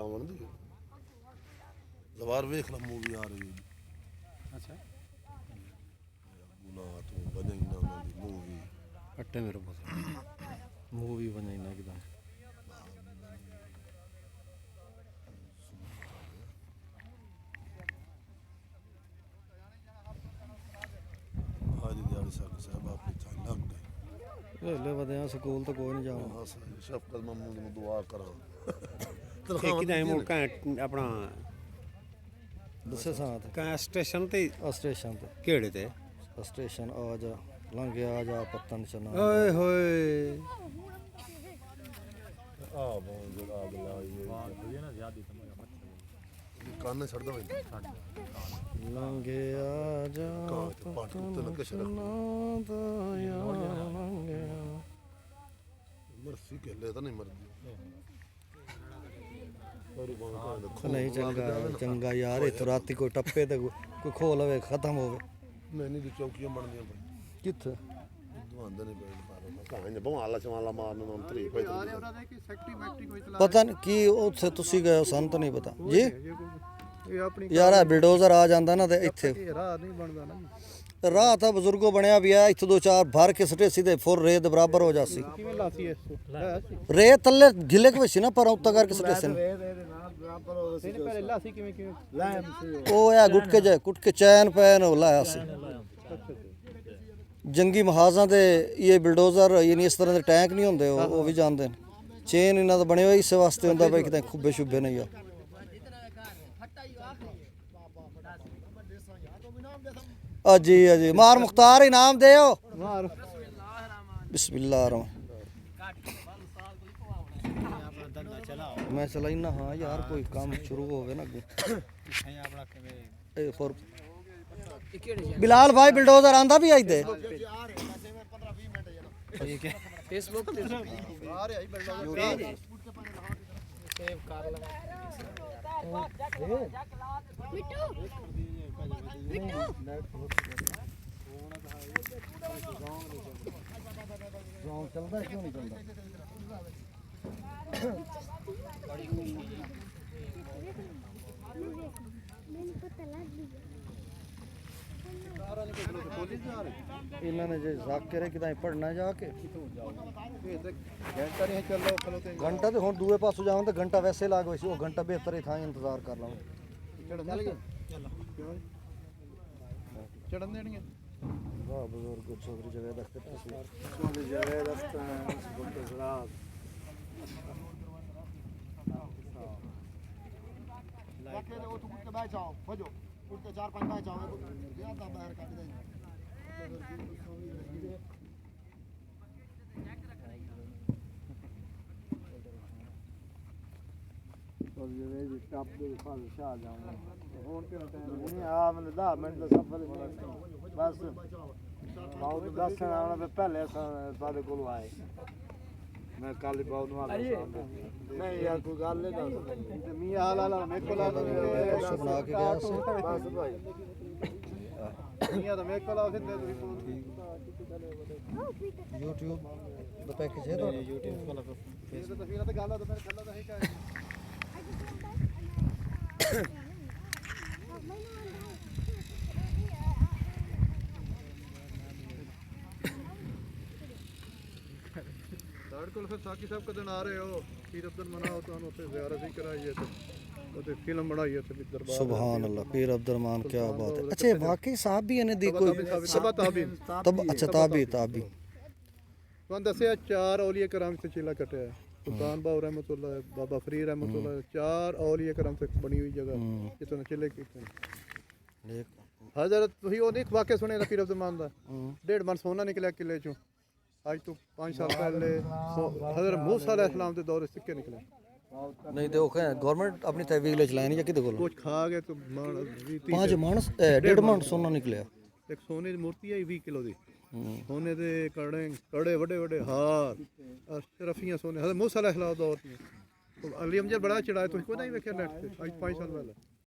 ਆਵਣ ਦੀ ਜ਼ਵਾਰ ਵੇਖ ਲਾ ਮੂਵੀ ਆ ਰਹੀ ਹੈ ਅੱਛਾ ਗੁਨਾਹ ਤੋਂ ਬਣੇ ਨਾ ਉਹਨਾਂ ਦੀ ਮੂਵੀ ਅੱਟੇ ਮੇਰੇ ਕੋਲ ਮੂਵੀ ਬਣਾਈ ਨਾ ਕਿਦਾਂ ਅੱਜ ਦਿਹਾੜੀ ਸਾਹਿਬ ਆਪਣੀ ਥਾਂ ਲੱਗ ਗਈ ਵੇਲੇ ਵਧਿਆ ਸਕੂਲ ਤਾਂ ਕੋਈ ਨਹੀਂ ਜਾਣਾ ਬਸ ਸ਼ਫਕਤ ਮਮੂਦ ਨੂੰ ਦੁਆ ਕਰਾਂ ਇੱਕ ਟਾਈਮ ਉਹ ਆਪਣਾ ਦੱਸੇ ਸਾਥ ਕਾ ਸਟੇਸ਼ਨ ਤੇ ਸਟੇਸ਼ਨ ਤੇ ਕਿਹੜੇ ਤੇ ਸਟੇਸ਼ਨ ਆ ਜਾ ਲੰਘ ਆ ਜਾ ਪਤਨ ਚਨਾ ਓਏ ਹੋਏ ਆ ਬਹੁਤ ਜਿਹੜਾ ਅਗ ਲਾਈ ਹੈ ਨਾ ਜ਼ਿਆਦੀ ਕੰਨ ਛੱਡਦਾ ਵੇ ਲੰਘ ਆ ਜਾ ਪਾਟ ਉੱਤੇ ਲੱਗੇ ਸ਼ਰਕ ਮਰਸੀ ਕਹਿਲੇ ਤਾਂ ਨਹੀਂ ਮਰਦੀ ਨਹੀਂ ਚੰਗਾ ਯਾਰ ਇੱਥੋਂ ਰਾਤੀ ਕੋਈ ਟੱਪੇ ਤੇ ਕੋਈ ਖੋ ਲਵੇ ਖਤਮ ਹੋਵੇ ਮੈਨੀ ਦੀ ਚੌਕੀਆਂ ਬਣਦੀਆਂ ਪਈਆਂ ਕਿੱਥੇ ਦਵਾਂਦੇ ਨਹੀਂ ਪਏ ਪਾਰੋ ਕਹਾਂ ਨੇ ਬਵਾਲਾ ਚਵਾਲਾ ਮਾਰਨ ਨੂੰ ਤਰੀ ਪਈ ਪਤਾ ਨਹੀਂ ਕੀ ਉੱਥੇ ਤੁਸੀਂ ਗਏ ਹੋ ਸਾਨੂੰ ਤਾਂ ਨਹੀਂ ਪਤਾ ਜੀ ਇਹ ਆਪਣੀ ਯਾਰ ਆ ਬਿਲਡੋਜ਼ਰ ਆ ਜਾਂਦਾ ਨਾ ਤੇ ਇੱਥੇ ਰਾਹ ਨਹੀਂ ਬਣਦਾ ਨਾ ਰਾਹ ਤਾਂ ਬਜ਼ੁਰਗੋ ਬਣਿਆ ਵੀ ਆ ਇੱਥੇ ਦੋ ਚਾਰ ਭਰ ਕੇ ਸਟੇ ਸਿੱਧੇ ਫੁਰ ਰੇਤ ਬਰਾਬਰ ਹੋ ਜਾਸੀ ਕਿਵੇਂ ਲਾਤੀ ਇਸ ਤੋਂ ਰੇਤ ਥੱਲੇ ਗਿੱਲੇ ਕੇ ਵਿੱਚ ਨਾ ਪਰ ਉੱਤਾ ਕਰਕੇ ਸਟੇਸ਼ਨ ਇਹਨੇ ਪਹਿਲੇ ਲਾਤੀ ਕਿਵੇਂ ਉਹ ਆ ਗੁੱਟ ਕੇ ਚੈਨ ਪੈਨ ਉਹ ਲਾਇਆ ਸੀ ਜੰਗੀ ਮਹਾਜ਼ਾਂ ਦੇ ਇਹ ਬਿਲਡੋਜ਼ਰ ਯਾਨੀ ਇਸ ਤਰ੍ਹਾਂ ਦੇ ਟੈਂਕ ਨਹੀਂ ਹੁੰਦੇ ਉਹ ਵੀ ਜਾਣਦੇ ਨੇ ਚੇਨ ਇਹਨਾਂ ਦਾ ਬਣਿਆ ਹੋਇਆ ਇਸੇ ਵਾਸਤੇ ਹੁੰਦਾ ਬਈ ਕਿਤੇ ਖੁੱਬੇ ਸ਼ੁੱਬੇ ਨਹੀਂ ਆ ਅਜੀ ਮਾਰ ਮੁਖਤਾਰ ਇਨਾਮ ਦਿਓ ਮਾਰ ਬਿਸਮਿल्लाह ਮੈਂ ਚਲਾਈਨਾ ਹਾਂ ਯਾਰ ਕੋਈ ਕੰਮ ਸ਼ੁਰੂ ਹੋਵੇ ਨਾ ਅੱਗੇ ਫੋਰ ਬਿਲਾਲ ਭਾਈ ਬਿਲਡੋਜ਼ਰ ਆਂਦਾ ਵੀ ਆਈ ਦੇ ਠੀਕ ਹੈ ਫੇਸਬੁੱਕ ਤੇ ਆ ਰਿਹਾ ਹੀ ਬਿਲਡੋਜ਼ਰ ਸੇਵ ਕਰ ਲੈ ਜੌਂ ਚੱਲਦਾ ਕਿਉਂ ਨਹੀਂ ਚੱਲਦਾ ਇਹਨਾਂ ਨੇ ਜੇ ਜ਼ਾਕਿਰ ਕਿਦਾਂ ਪੜਨਾ ਜਾ ਕੇ ਘੰਟਾ ਨਹੀਂ ਚੱਲੋ ਖਲੋ ਤੇ ਘੰਟਾ ਤੇ ਹੁਣ ਦੂਏ ਪਾਸੋਂ ਜਾਵਾਂ ਤਾਂ ਘੰਟਾ ਵੈਸੇ ਲੱਗ ਹੋਈ ਸੀ ਉਹ ਘੰਟਾ ਬਿਹਤਰ ਹੀ ਥਾਂ ਇੰਤਜ਼ਾਰ ਕਰ ਲਵਾਂ ਚੱਲ ਗਿਆ ਚੜਨ ਦੇਣੀਆਂ ਵਾਹ ਬਜ਼ੁਰਗ ਚੌਧਰੀ ਜਗ੍ਹਾ ਦਖਤ ਸੀ ਉਹਦੇ ਜਗ੍ਹਾ ਰਸਤਾ ਗੁੱਟ ਸਰਾਬ ਲੱਗੇ ਉਹ ਤੂੰ ਉੱਤੇ ਬੈਠ ਜਾਓ ਭਜੋ ਉੱਤੇ 4-5 ਬੈਠ ਜਾਓ ਇਹ ਤਾਂ ਬਾਹਰ ਕੱਢ ਦੇ ਉਹ ਜਿਹੜੇ ਵੀ ਟੱਪ ਦੇ ਫਲ ਸ਼ਾ ਜਾਵਾਂ ਹੁਣ ਕਿਹੜਾ ਟਾਈਮ ਨਹੀਂ ਆ ਮੈਨੂੰ 10 ਮਿੰਟ ਦਾ ਸਫ਼ਰ ਬਸ ਬਹੁਤ ਦੱਸਣ ਆਉਣਾ ਤੇ ਪਹਿਲੇ ਸਾਡੇ ਕੋਲ ਆਏ ਮੈਂ ਕੱਲ ਹੀ ਬਹੁਤ ਨੂੰ ਆ ਗਿਆ ਨਹੀਂ ਯਾਰ ਕੋਈ ਗੱਲ ਨਹੀਂ ਦੱਸ ਤੇ ਮੀਆਂ ਹਾਲ ਮੇਰੇ ਕੋਲ ਆ ਬਣਾ ਕੇ ਗਿਆ ਸੀ ਬਸ ਭਾਈ ਮੀਆਂ ਤਾਂ ਮੇਰੇ ਕੋਲ ਆ ਫਿਰ YouTube ਦਾ ਪੈਕੇਜ ਹੈ ਤਾਂ YouTube ਕੋਲ ਇਹ ਤਾਂ ਤਸਵੀਰਾਂ ਤੇ ਗੱਲ ਆ ਤਾਂ ਮੇਰੇ ਖੱਲਾ ਤਾਂ ਹੈ ਕਾ ਸਾਡੇ ਕੋਲ ਫਿਰ ਸਾਕੀ ਸਾਹਿਬ ਕਦੋਂ ਆ ਰਹੇ ਹੋ ਪੀਰ ਅਬਦੁਲ ਮਨਾਓ ਤੁਹਾਨੂੰ ਉੱਥੇ ਜ਼ਿਆਰਤ ਵੀ ਕਰਾਈ ਹੈ ਤੇ ਫਿਲਮ ਬਣਾਈ ਹੈ ਤੇ ਦਰਬਾਰ ਸੁਭਾਨ ਅੱਲਾਹ ਪੀਰ ਅਬਦੁਰਮਾਨ ਕੀ ਬਾਤ ਹੈ ਅੱਛਾ ਵਾਕਈ ਸਾਹਿਬ ਵੀ ਇਹਨੇ ਦੀ ਕੋਈ ਸਭਾ ਤਾਬੀਨ ਅੱਛਾ ਤਾਬੀ ਤੁਹਾਨੂੰ ਦੱਸਿਆ 4 ਔਲੀਆ ਕਰਮ ਸੇ ਚੀਲਾ ਕਟਿਆ ਹੈ ਸੁਲਤਾਨ ਬਾਉ ਰਹਿਮਤੁल्लाह बाबा फरीद रहमतुल्लाह 4 औलिया करम से बनी हुई जगह जितने चिल्ले कीते हजरत ਤੁਸੀਂ ਉਹ ਨਹੀਂ ਵਾਕਿਆ ਸੁਣਿਆ ਨਾ ਪੀਰ ਅਬਦੁਲ ਦਾ 1.5 ਮਣ ਸੋਨਾ ਨਿਕਲਿਆ ਕਿਲੇ ਚੋਂ ਅੱਜ ਤੋਂ 5 ਸਾਲ ਪਹਿਲੇ ਹਜ਼ਰਤ ਮੂਸਾ अलैहिस्सलाम ਦੇ ਦੌਰ ਸਿੱਕੇ ਨਿਕਲੇ ਨਹੀਂ ਤੇ ਉਹ ਗਵਰਨਮੈਂਟ ਆਪਣੀ ਤਹਿਵੀਲ ਵਿੱਚ ਲਾਇਆ ਨਹੀਂ ਜਾਂ ਕਿਤੇ ਕੋਲ ਕੁਝ ਖਾ ਗਏ ਤਾਂ ਮਣ 5 ਮਣ 1.5 ਮਣ ਸੋਨਾ ਨਿਕਲਿਆ ਇੱਕ ਸੋਨੇ ਦੀ ਮੂਰਤੀ ਹੈ 20 ਕਿਲੋ ਦੀ ਸੋਨੇ ਦੇ ਕੜੇ ਵੱਡੇ ਵੱਡੇ ਹਾਰ ਅਸ਼ਰਫੀਆਂ ਸੋਨੇ ਹਜ਼ਰਤ ਮੂਸਾ अलैहिस्सलाम ਦੌਰ ਅਲੀ ਅਮਜਦ ਬੜਾ ਚੜਾਇਆ ਤੁਸੀਂ ਕੋਈ ਨਹੀਂ ਵੇਖਿਆ ਨੈਟ ਤੇ ਅੱਜ 5 ਸਾਲ ਪਹਿਲਾਂ